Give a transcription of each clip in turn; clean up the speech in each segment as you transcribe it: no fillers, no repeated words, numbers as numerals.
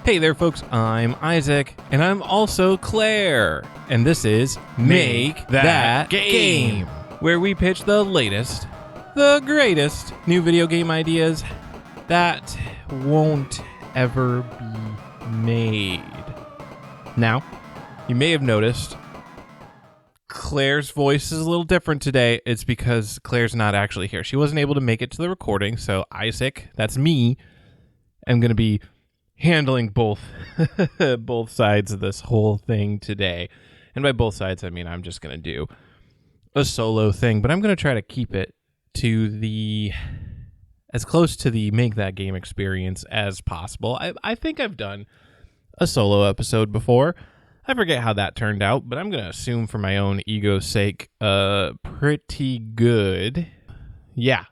Hey there, folks. I'm Isaac, and I'm also Claire. And this is Make That Game, where we pitch the latest, the greatest new video game ideas that won't ever be made. Now, you may have noticed Claire's voice is a little different today. It's because Claire's not actually here. She wasn't able to make it to the recording, so Isaac, that's me, I'm going to be handling both sides of this whole thing today. And by both sides, I mean I'm just going to do a solo thing, but I'm going to try to keep it to as close to the Make That Game experience as possible. I think I've done a solo episode before. I forget how that turned out, but I'm going to assume for my own ego's sake, pretty good. Yeah.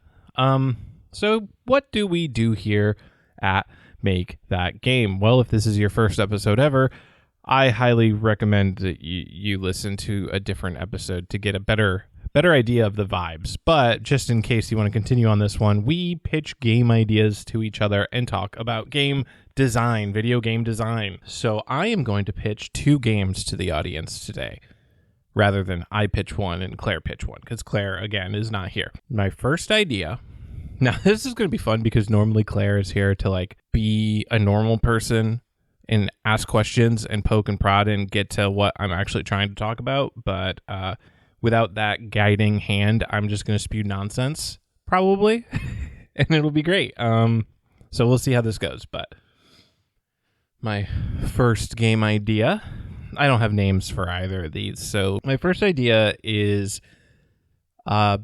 So what do we do here at Make That Game? Well, if this is your first episode ever, I highly recommend that you listen to a different episode to get a better idea of the vibes. But just in case you want to continue on this one, we pitch game ideas to each other and talk about game design, video game design. So I am going to pitch 2 games to the audience today, rather than I pitch one and Claire pitch one, because Claire, again, is not here. My first idea... Now, this is going to be fun because normally Claire is here to be a normal person and ask questions and poke and prod and get to what I'm actually trying to talk about. But without that guiding hand, I'm just going to spew nonsense, probably, and it'll be great. So we'll see how this goes. But my first game idea, I don't have names for either of these. So my first idea is...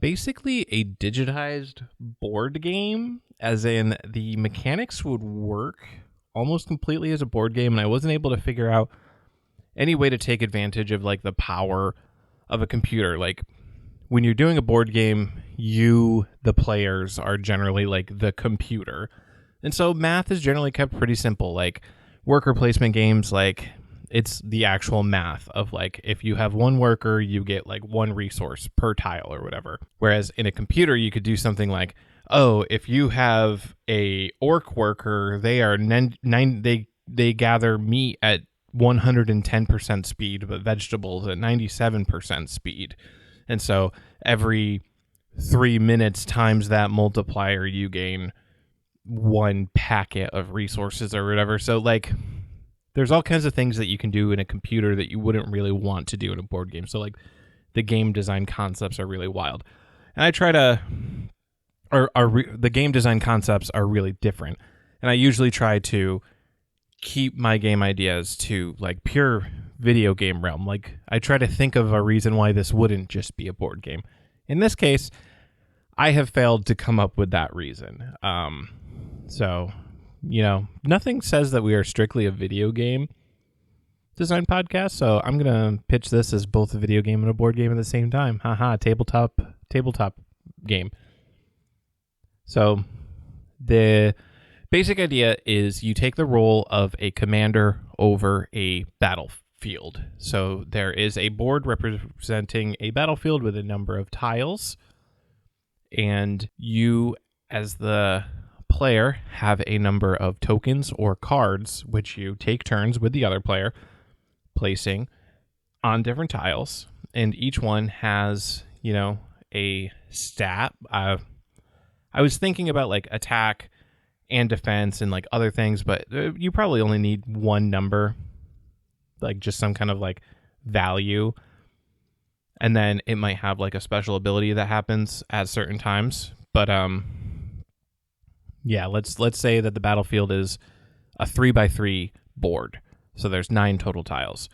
basically a digitized board game, as in the mechanics would work almost completely as a board game, and I wasn't able to figure out any way to take advantage of the power of a computer. When you're doing a board game, the players, are generally the computer, and so math is generally kept pretty simple. Worker placement games, it's the actual math of if you have one worker, you get one resource per tile or whatever. Whereas in a computer, you could do something if you have a orc worker, they gather meat at 110% speed, but vegetables at 97% speed. And so every 3 minutes times that multiplier, you gain 1 packet of resources or whatever. So there's all kinds of things that you can do in a computer that you wouldn't really want to do in a board game. So the game design concepts are really wild. And I try to, the game design concepts are really different. And I usually try to keep my game ideas to pure video game realm. I try to think of a reason why this wouldn't just be a board game. In this case, I have failed to come up with that reason. Nothing says that we are strictly a video game design podcast, so I'm going to pitch this as both a video game and a board game at the same time. Haha, tabletop game. So the basic idea is you take the role of a commander over a battlefield. So there is a board representing a battlefield with a number of tiles, and you, as the player, have a number of tokens or cards which you take turns with the other player placing on different tiles, and each one has a stat. I was thinking about attack and defense and other things, but you probably only need one number, just some kind of value, and then it might have a special ability that happens at certain times. But yeah, let's say that the battlefield is a 3x3 board. So there's 9 total tiles.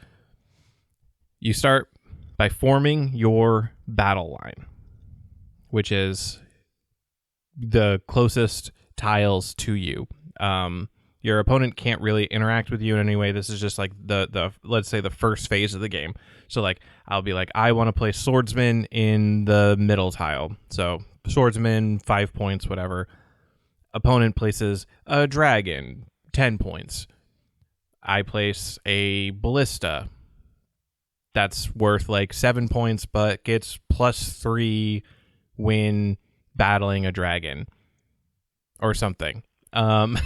You start by forming your battle line, which is the closest tiles to you. Your opponent can't really interact with you in any way. This is just the let's say the first phase of the game. So I'll be I want to play swordsman in the middle tile. So swordsman, 5 points, whatever. Opponent places a dragon, 10 points. I place a ballista. That's worth 7 points, but gets +3 when battling a dragon or something. And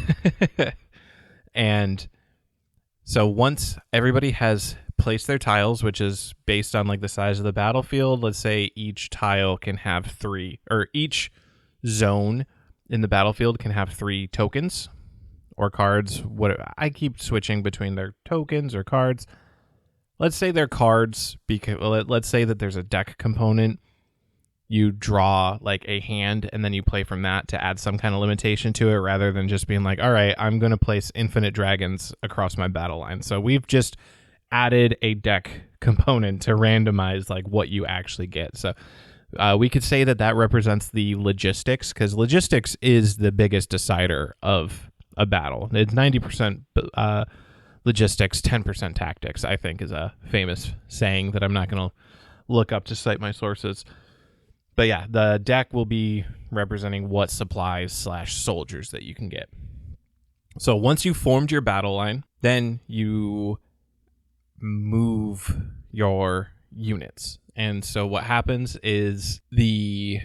So once everybody has placed their tiles, which is based on like the size of the battlefield, let's say each tile can have 3, or each zone in the battlefield can have 3 tokens or cards. What I keep switching between their tokens or cards. Let's say they're cards because let's say that there's a deck component. You draw like a hand and then you play from that to add some kind of limitation to it, rather than just being like, all right, I'm going to place infinite dragons across my battle line. So we've just added a deck component to randomize like what you actually get. So we could say that that represents the logistics, because logistics is the biggest decider of a battle. It's 90% logistics, 10% tactics, I think is a famous saying that I'm not going to look up to cite my sources. But yeah, the deck will be representing what supplies / soldiers that you can get. So once you've formed your battle line, then you move your units. And so what happens is the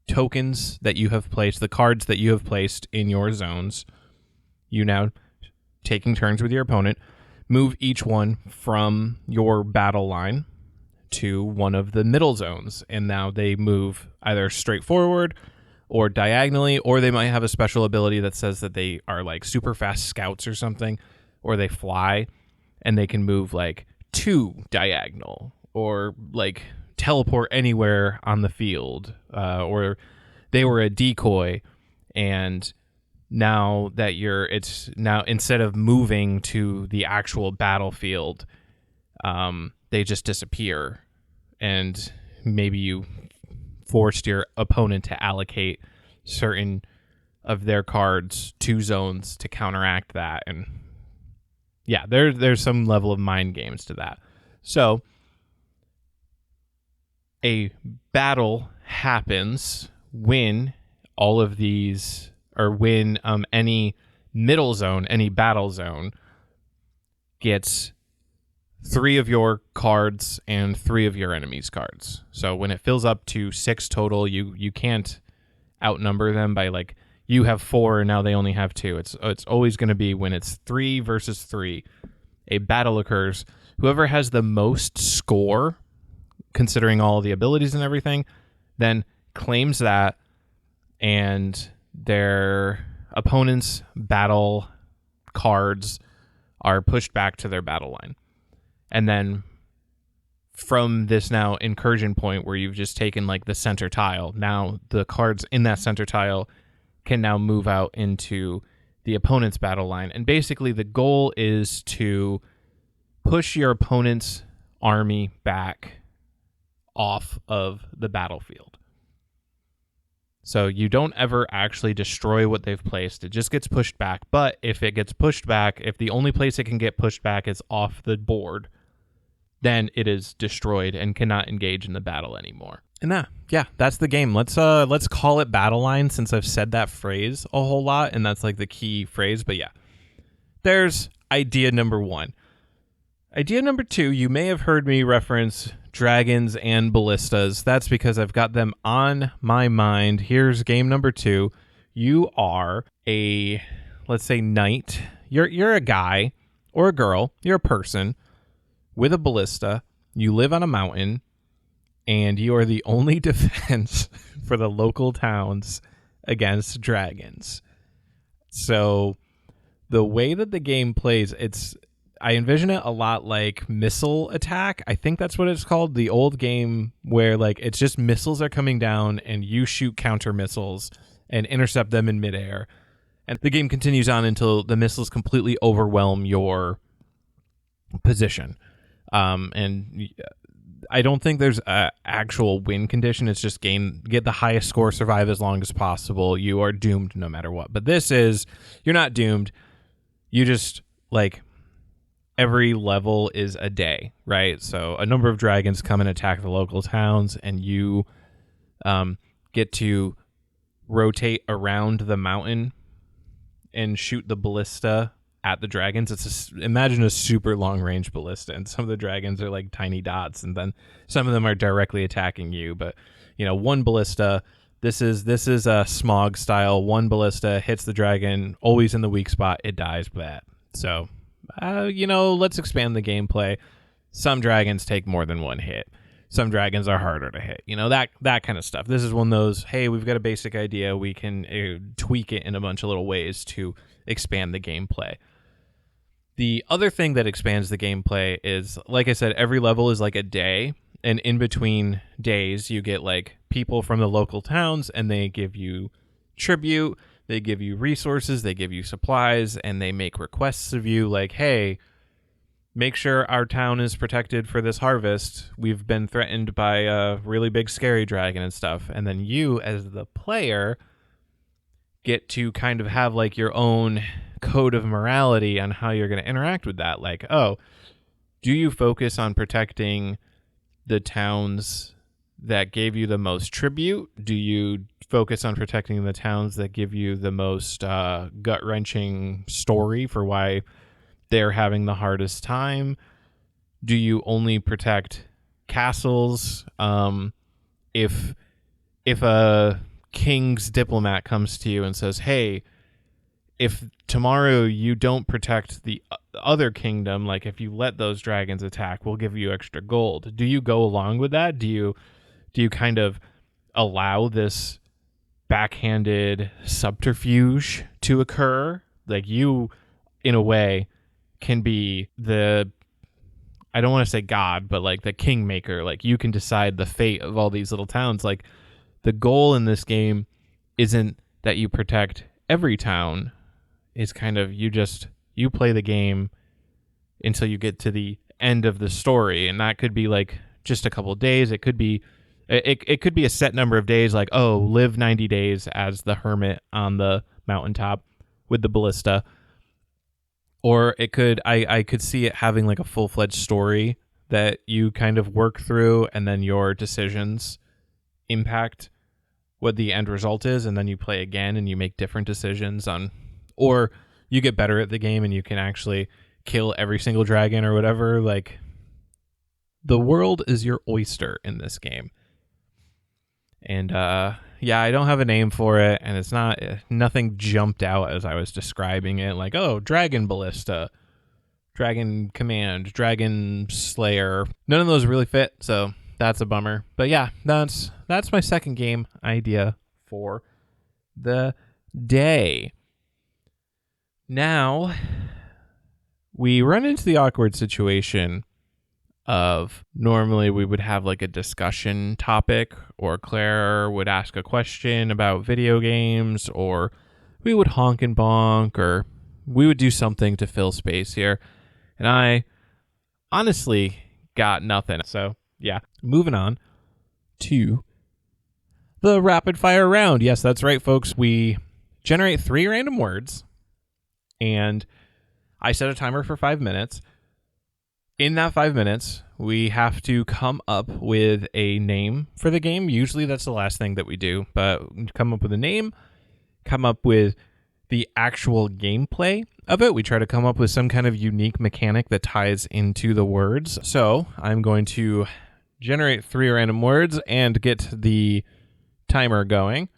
tokens that you have placed, the cards that you have placed in your zones, you now, taking turns with your opponent, move each one from your battle line to one of the middle zones, and now they move either straight forward or diagonally, or they might have a special ability that says that they are like super fast scouts or something, or they fly and they can move like 2 diagonal, or like teleport anywhere on the field, or they were a decoy, and now that it's now instead of moving to the actual battlefield, they just disappear, and maybe you forced your opponent to allocate certain of their cards to zones to counteract that. And yeah, there's some level of mind games to that. So a battle happens when all of these, or when any middle zone, any battle zone gets 3 of your cards and 3 of your enemy's cards. So when it fills up to 6 total, you can't outnumber them by like, you have 4 and now they only have 2. It's always going to be when it's 3 versus 3, a battle occurs. Whoever has the most score, considering all the abilities and everything, then claims that, and their opponent's battle cards are pushed back to their battle line. And then from this now incursion point where you've just taken like the center tile, now the cards in that center tile can now move out into the opponent's battle line. And basically the goal is to push your opponent's army back off of the battlefield. So you don't ever actually destroy what they've placed. It just gets pushed back. But if it gets pushed back, if the only place it can get pushed back is off the board, then it is destroyed and cannot engage in the battle anymore. And yeah, that's the game. Let's call it battle line, since I've said that phrase a whole lot, and that's like the key phrase. But yeah, there's idea number 1. Idea number 2, you may have heard me reference dragons and ballistas. That's because I've got them on my mind. Here's game number 2. You are a, let's say, knight. You're a guy or a girl. You're a person with a ballista. You live on a mountain, and you are the only defense for the local towns against dragons. So the way that the game plays, I envision it a lot like Missile Attack. I think that's what it's called. The old game where like it's just missiles are coming down and you shoot counter missiles and intercept them in midair. And the game continues on until the missiles completely overwhelm your position. And I don't think there's an actual win condition. It's just get the highest score, survive as long as possible. You are doomed no matter what. But this is, you're not doomed. You just like, every level is a day, right? So a number of dragons come and attack the local towns, and you get to rotate around the mountain and shoot the ballista at the dragons. Imagine a super long range ballista, and some of the dragons are like tiny dots, and then some of them are directly attacking you. But one ballista, this is a smog style. One ballista hits the dragon, always in the weak spot. It dies. But so let's expand the gameplay. Some dragons take more than one hit. Some dragons are harder to hit. That kind of stuff. This is one of those, hey, we've got a basic idea. We can tweak it in a bunch of little ways to expand the gameplay. The other thing that expands the gameplay is, like I said, every level is like a day. And in between days, you get like people from the local towns, and they give you tribute, they give you resources, they give you supplies, and they make requests of you like, hey, make sure our town is protected for this harvest. We've been threatened by a really big scary dragon and stuff. And then you, as the player, get to kind of have like your own code of morality on how you're going to interact with that. Like, oh, do you focus on protecting the towns that gave you the most tribute? Do you focus on protecting the towns that give you the most gut-wrenching story for why they're having the hardest time? Do you only protect castles? If a king's diplomat comes to you and says, hey, if tomorrow you don't protect the other kingdom, like if you let those dragons attack, we'll give you extra gold. Do you go along with that? Do you kind of allow this backhanded subterfuge to occur? Like, you, in a way, can be the, I don't want to say God, but like the kingmaker. Like, you can decide the fate of all these little towns. Like, the goal in this game isn't that you protect every town. It's kind of, you play the game until you get to the end of the story. And that could be like just a couple of days. It could be a set number of days, like, oh, live 90 days as the hermit on the mountaintop with the ballista. Or it could, I could see it having like a full-fledged story that you kind of work through, and then your decisions impact what the end result is, and then you play again and you make different decisions on, or you get better at the game and you can actually kill every single dragon or whatever. Like, the world is your oyster in this game. And yeah, I don't have a name for it, and it's nothing jumped out as I was describing it, like, oh, dragon ballista, dragon command, dragon slayer. None of those really fit, so that's a bummer. But yeah, that's my second game idea for the day. Now, we run into the awkward situation of, normally we would have like a discussion topic, or Claire would ask a question about video games, or we would honk and bonk, or we would do something to fill space here. And I honestly got nothing. So yeah, moving on to the rapid fire round. Yes, that's right, folks. We generate 3 random words, and I set a timer for 5 minutes. In that 5 minutes, we have to come up with a name for the game. Usually that's the last thing that we do, but come up with a name, come up with the actual gameplay of it. We try to come up with some kind of unique mechanic that ties into the words. So I'm going to generate 3 random words and get the timer going.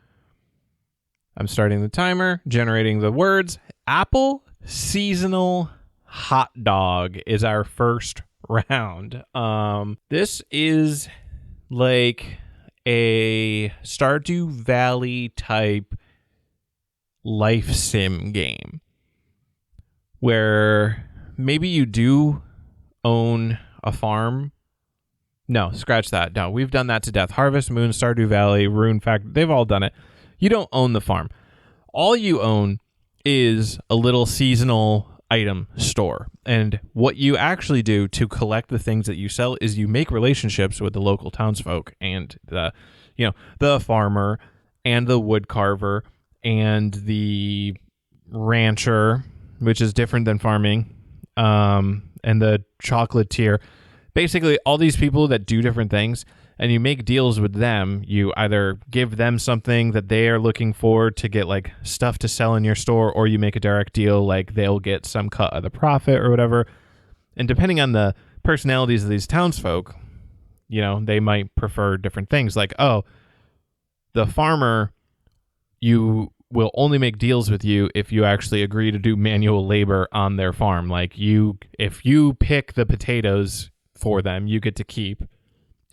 I'm starting the timer, generating the words. Apple seasonal hot dog is our first round. This is like a Stardew Valley type life sim game where maybe you do own a farm. No, scratch that. No, we've done that to death. Harvest Moon, Stardew Valley, Rune Factory, they've all done it. You don't own the farm. All you own is a little seasonal item store. And what you actually do to collect the things that you sell is you make relationships with the local townsfolk and the farmer and the wood carver and the rancher, which is different than farming, and the chocolatier. Basically, all these people that do different things, and you make deals with them. You either give them something that they are looking for to get like stuff to sell in your store, or you make a direct deal, like they'll get some cut of the profit or whatever. And depending on the personalities of these townsfolk, they might prefer different things. Like, oh, the farmer, you will only make deals with you if you actually agree to do manual labor on their farm. Like if you pick the potatoes for them, you get to keep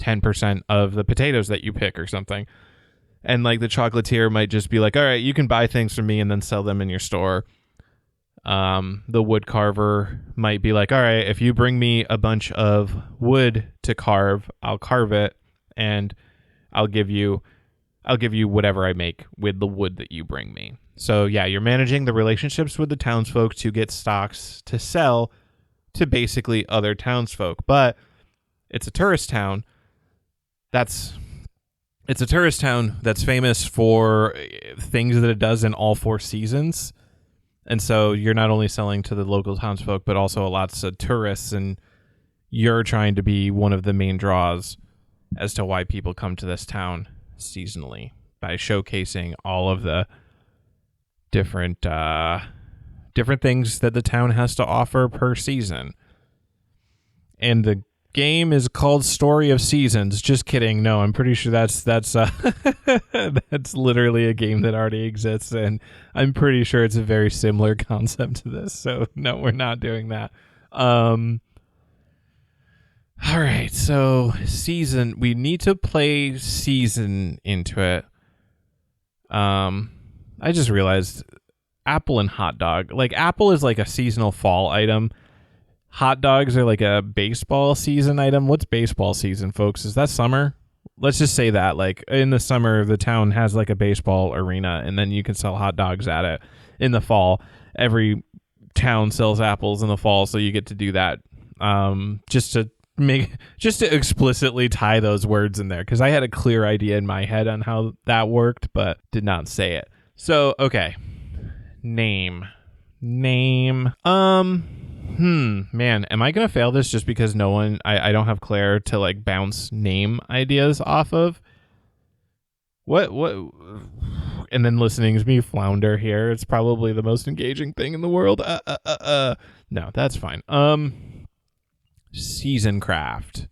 10% of the potatoes that you pick or something. And like the chocolatier might just be like, all right, you can buy things from me and then sell them in your store. The wood carver might be like, all right, if you bring me a bunch of wood to carve, I'll carve it and I'll give you whatever I make with the wood that you bring me. So yeah, you're managing the relationships with the townsfolk to get stocks to sell to basically other townsfolk. But it's a tourist town. It's a tourist town that's famous for things that it does in all 4 seasons. And so you're not only selling to the local townsfolk, but also lots of tourists, and you're trying to be one of the main draws as to why people come to this town seasonally by showcasing all of the different things that the town has to offer per season. And the game is called Story of Seasons. Just kidding. No, I'm pretty sure that's that's literally a game that already exists, and I'm pretty sure it's a very similar concept to this. So no, we're not doing that. All right, so season. We need to play season into it. I just realized apple and hot dog. Like apple is like a seasonal fall item. Hot dogs are like a baseball season item. What's baseball season, folks? Is that summer? Let's just say that. Like in the summer, the town has like a baseball arena, and then you can sell hot dogs at it. In the fall, every town sells apples in the fall, so you get to do that. Just to explicitly tie those words in there, because I had a clear idea in my head on how that worked, but did not say it. So okay, name. Man, am I gonna fail this just because I don't have Claire to like bounce name ideas off of? What and then listening to me flounder here. It's probably the most engaging thing in the world. No, that's fine. Season Craft.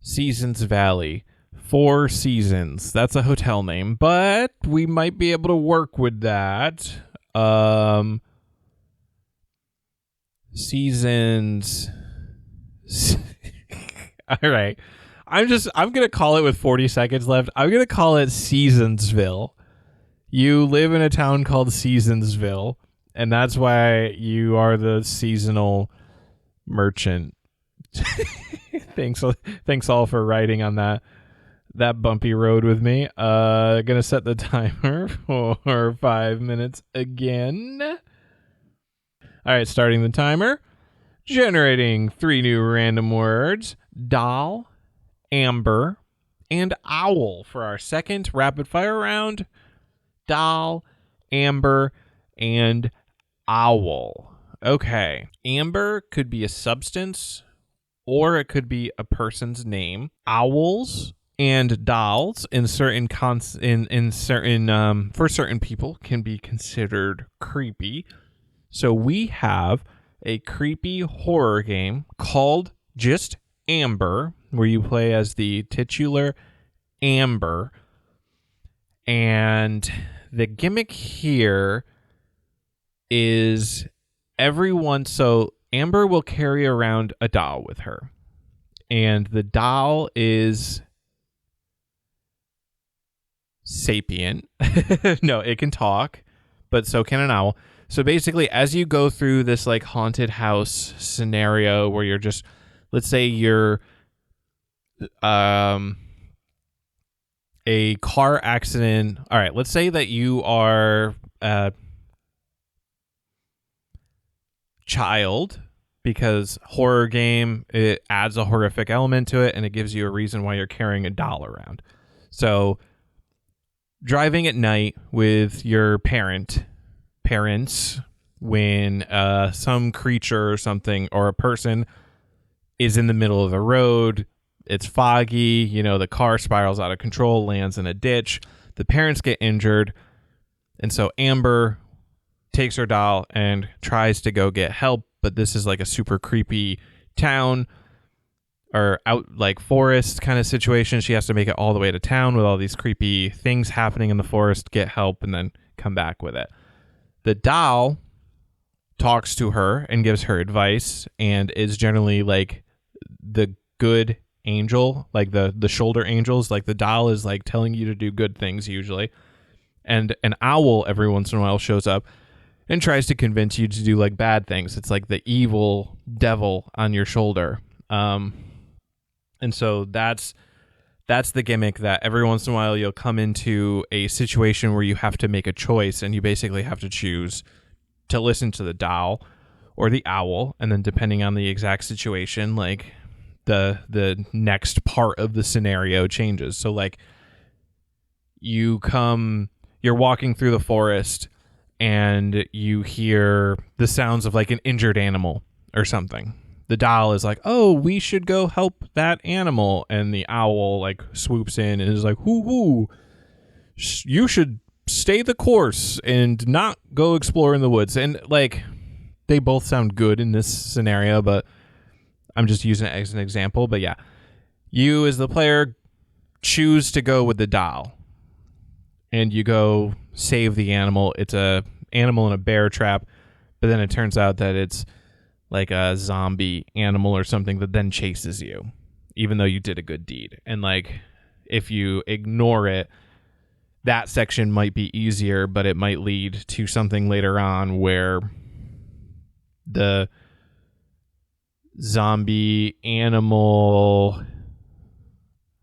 Seasons Valley. 4 Seasons. That's a hotel name, but we might be able to work with that. Seasons. All right. I'm going to call it with 40 seconds left. I'm going to call it Seasonsville. You live in a town called Seasonsville, and that's why you are the seasonal merchant. Thanks all for riding on that bumpy road with me. Gonna set the timer for 5 minutes again. All right, starting the timer. Generating 3 new random words. Doll, amber, and owl for our second rapid fire round. Doll, amber, and owl. Okay. Amber could be a substance, or it could be a person's name. Owls and dolls for certain people can be considered creepy. So we have a creepy horror game called just Amber, where you play as the titular Amber. And the gimmick here is so Amber will carry around a doll with her. And the doll is sapient. No, it can talk, but so can an owl. So basically, as you go through this like haunted house scenario where you're just, let's say you're a car accident. All right, let's say that you are a child, because horror game, it adds a horrific element to it, and it gives you a reason why you're carrying a doll around. So driving at night with your parents when some creature or something or a person is in the middle of the road, it's foggy, the car spirals out of control, lands in a ditch, the parents get injured, and so Amber takes her doll and tries to go get help, but this is like a super creepy town or out like forest kind of situation. She has to make it all the way to town with all these creepy things happening in the forest, get help, and then come back with it. The doll talks to her and gives her advice and is generally like the good angel, like the shoulder angels. Like the doll is like telling you to do good things usually. And an owl every once in a while shows up and tries to convince you to do like bad things. It's like the evil devil on your shoulder. And so that's the gimmick, that every once in a while you'll come into a situation where you have to make a choice, and you basically have to choose to listen to the doll or the owl. And then depending on the exact situation, like the next part of the scenario changes. So like you're walking through the forest and you hear the sounds of like an injured animal or something. The doll is like, oh, we should go help that animal. And the owl like swoops in and is like, hoo, you should stay the course and not go explore in the woods. And like, they both sound good in this scenario, but I'm just using it as an example. But yeah, you as the player choose to go with the doll and you go save the animal. It's a animal in a bear trap, but then it turns out that it's like a zombie animal or something that then chases you, even though you did a good deed. And like, if you ignore it, that section might be easier, but it might lead to something later on where the zombie animal,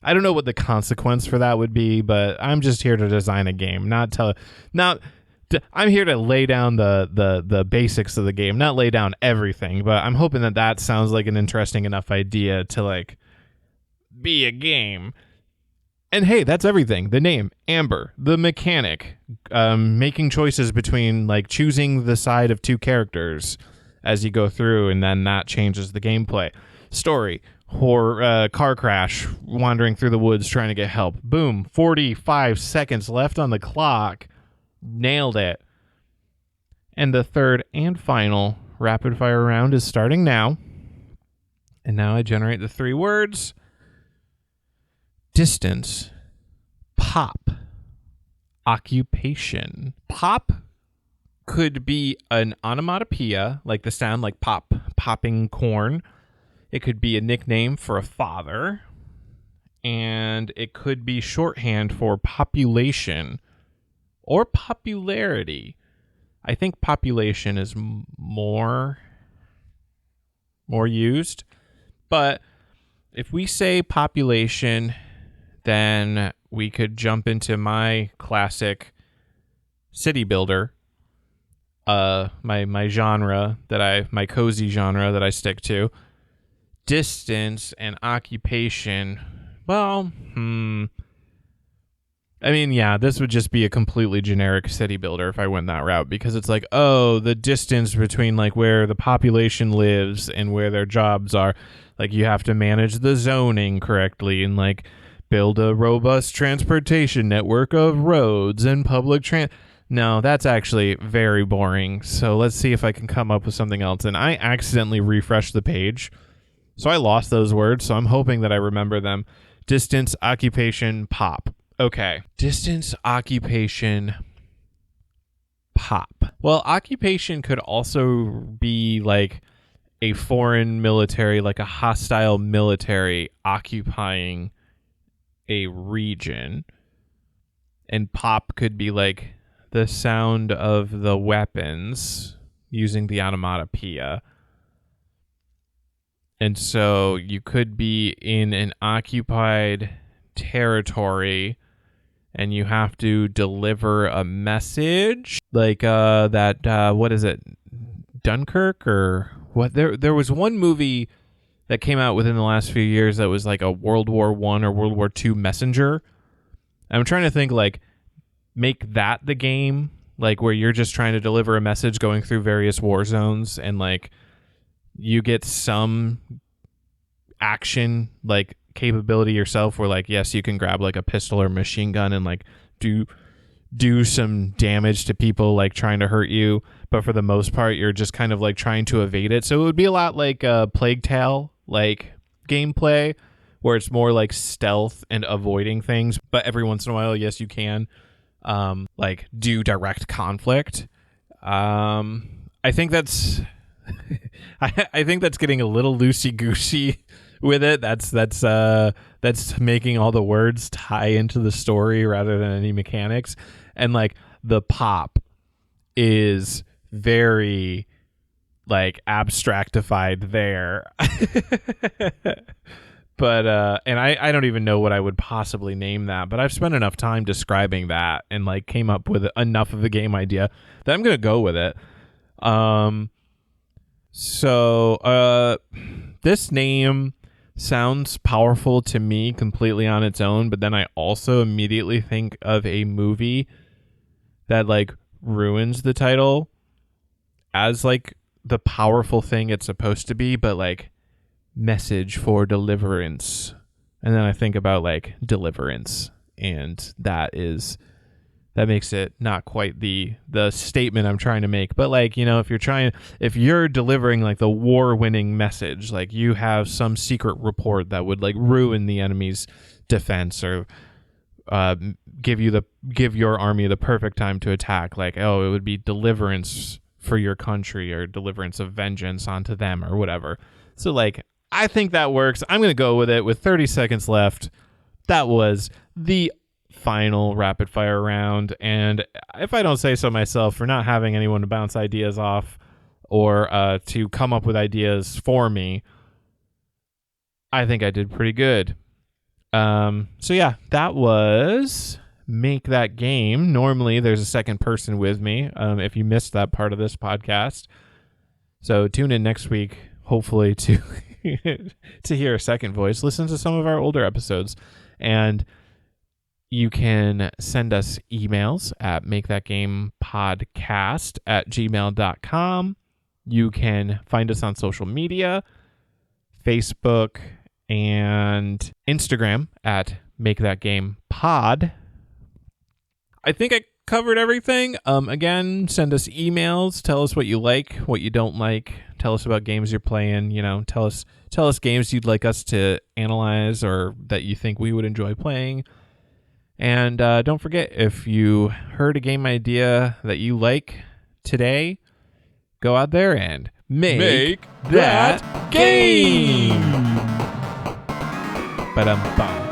I don't know what the consequence for that would be, but I'm just here to design a game, I'm here to lay down the basics of the game, not lay down everything, but I'm hoping that sounds like an interesting enough idea to like be a game. And hey, that's everything. The name, Amber, the mechanic, making choices between like choosing the side of two characters as you go through, and then that changes the gameplay. Story, horror, car crash, wandering through the woods trying to get help. Boom, 45 seconds left on the clock. Nailed it. And the third and final rapid fire round is starting now. And now I generate the 3 words. Distance. Pop. Occupation. Pop could be an onomatopoeia, like the sound like pop, popping corn. It could be a nickname for a father. And it could be shorthand for population or popularity. I think population is more used. But if we say population, then we could jump into my classic city builder, my genre my cozy genre that I stick to. Distance and occupation. Well, I mean, yeah, this would just be a completely generic city builder if I went that route, because it's like, oh, the distance between like where the population lives and where their jobs are. Like you have to manage the zoning correctly and like build a robust transportation network of roads and public No, that's actually very boring. So let's see if I can come up with something else. And I accidentally refreshed the page, so I lost those words. So I'm hoping that I remember them. Distance, occupation, pop. Okay. Distance, occupation, pop. Well, occupation could also be like a foreign military, like a hostile military occupying a region. And pop could be like the sound of the weapons using the onomatopoeia. And so you could be in an occupied territory and you have to deliver a message like what is it, Dunkirk or what? There was one movie that came out within the last few years that was like a World War I or World War II messenger. I'm trying to think, like, make that the game, like where you're just trying to deliver a message going through various war zones, and like you get some action like capability yourself where like, yes, you can grab like a pistol or machine gun and like do some damage to people like trying to hurt you, but for the most part you're just kind of like trying to evade it. So it would be a lot like Plague Tale, like gameplay, where it's more like stealth and avoiding things. But every once in a while, yes, you can like do direct conflict. I think that's I think that's getting a little loosey goosey with it. That's making all the words tie into the story rather than any mechanics. And like the pop is very like abstractified there. But and I don't even know what I would possibly name that, but I've spent enough time describing that and like came up with enough of a game idea that I'm gonna go with it. So this name sounds powerful to me completely on its own, but then I also immediately think of a movie that like ruins the title as like the powerful thing it's supposed to be, but like message for deliverance. And then I think about like deliverance, and that makes it not quite the statement I'm trying to make. But like, you know, if you're delivering like the war-winning message, like you have some secret report that would like ruin the enemy's defense or give your army the perfect time to attack, like, oh, it would be deliverance for your country or deliverance of vengeance onto them or whatever. So like, I think that works. I'm going to go with it with 30 seconds left. That was the final rapid fire round. And if I don't say so myself, for not having anyone to bounce ideas off or to come up with ideas for me, I think I did pretty good. So yeah, that was Make That Game. Normally there's a second person with me if you missed that part of this podcast. So tune in next week, hopefully, to to hear a second voice. Listen to some of our older episodes, and you can send us emails at makethatgamepodcast@gmail.com. You can find us on social media, Facebook and Instagram at makethatgamepod. I think I covered everything. Again, send us emails. Tell us what you like, what you don't like. Tell us about games you're playing. You know, tell us games you'd like us to analyze or that you think we would enjoy playing. And don't forget, if you heard a game idea that you like today, go out there and make that game. Ba-dum-bum.